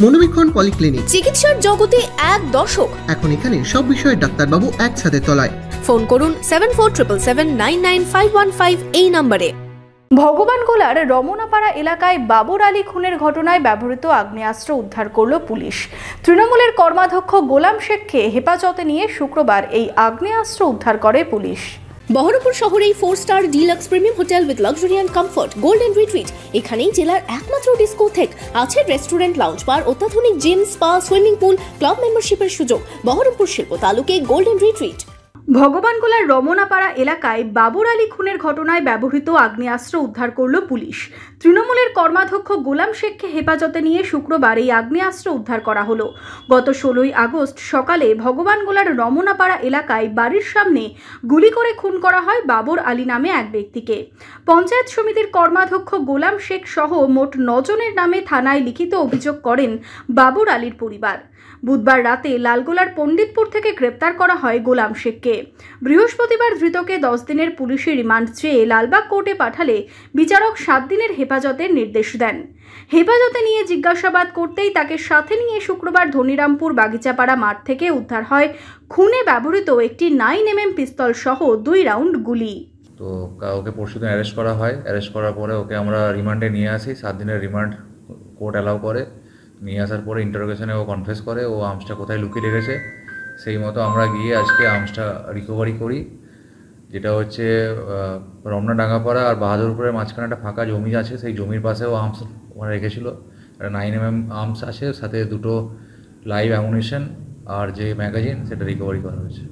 মনোবীক্ষণ polyclinic, চিকিৎসার জগতে এক দশক। এখন এখানে সব বিষয়ে ডাক্তারবাবু একসাথে তলায়। ফোন করুন 7477799515 এই নম্বরে। ভগবানগোলার রমনাপাড়া এলাকায় বাবর আলী খুনের ঘটনায় ব্যবহৃত আগ্নেয়াস্ত্র উদ্ধার করল পুলিশ। তৃণমূলের কর্মাধ্যক্ষ গোলাম শেখকে হেফাজতে নিয়ে শুক্রবার এই আগ্নেয়াস্ত্র উদ্ধার করে পুলিশ। বহরমপুর শহরেই 4 star deluxe premium hotel with luxury and comfort golden retreat. এখানেই জেলার একমাত্র ডিস্কোথেক, আছে রেস্টুরেন্ট, লাউঞ্জ বার, অত্যাধুনিক gym, spa, swimming pool, club মেম্বারশিপের সুযোগ। বহরমপুর শিল্প তালুকে গোল্ডেন রিট্রিট। ভগবানগোলার রমনাপাড়া এলাকায় বাবর আলী খুনের ঘটনায় ব্যবহৃত আগ্নেয়াস্ত্র উদ্ধার করল পুলিশ। তৃণমূলের কর্মাধ্যক্ষ গোলাম শেখকে হেফাজতে নিয়ে শুক্রবার এই আগ্নেয়াস্ত্র উদ্ধার করা হলো। গত 16ই আগস্ট সকালে ভগবানগোলার রমনাপাড়া এলাকায় বাড়ির সামনে গুলি করে খুন করা হয় বাবর আলী নামে এক ব্যক্তিকে। পঞ্চায়েত সমিতির কর্মাধ্যক্ষ গোলাম শেখ সহ মোট 9 জনের নামে থানায় লিখিত অভিযোগ করেন বাবর আলীর পরিবার। বুধবার রাতে লালগোলার পণ্ডিতপুর থেকে গ্রেপ্তার করা হয় গোলাম শেখকে। বৃহস্পতিবার ধৃতকে 10 দিনের পুলিশি রিমান্ড চেয়ে লালবাগ কোর্টে পাঠালে বিচারক 7 দিনের হেফাজতের নির্দেশ দেন। হেফাজতে নিয়ে জিজ্ঞাসাবাদ করতেই তাকে সাথে নিয়ে শুক্রবার ধনিরামপুর বাগিচাপাড়া মাঠ থেকে উদ্ধার হয় খুনে ব্যবহৃত একটি 9mm পিস্তল সহ 2 রাউন্ড গুলি। তো ওকে পরশুদিন অ্যারেস্ট করা হয়। অ্যারেস্ট করার পরে ওকে আমরা রিমান্ডে নিয়ে আসি। 7 দিনের রিমান্ড কোর্ট অ্যালাউ করে। নিয়ে আসার পরে ইন্টারোগেশনে ও কনফেস করে ও আর্মসটা কোথায় লুকিয়ে রেখেছে। সেই মতো আমরা গিয়ে আজকে আর্মসটা রিকভারি করি, যেটা হচ্ছে রমনা-ডাঙ্গাপাড়া আর বাহাদুরপুরের মাঝখানে একটা ফাঁকা জমি আছে, সেই জমির পাশেও আর্মস ওরা রেখেছিল। একটা 9mm আর্মস আছে, সাথে 2টো লাইভ অ্যামুনিশন আর যে ম্যাগাজিন সেটা রিকভারি করা হয়েছে।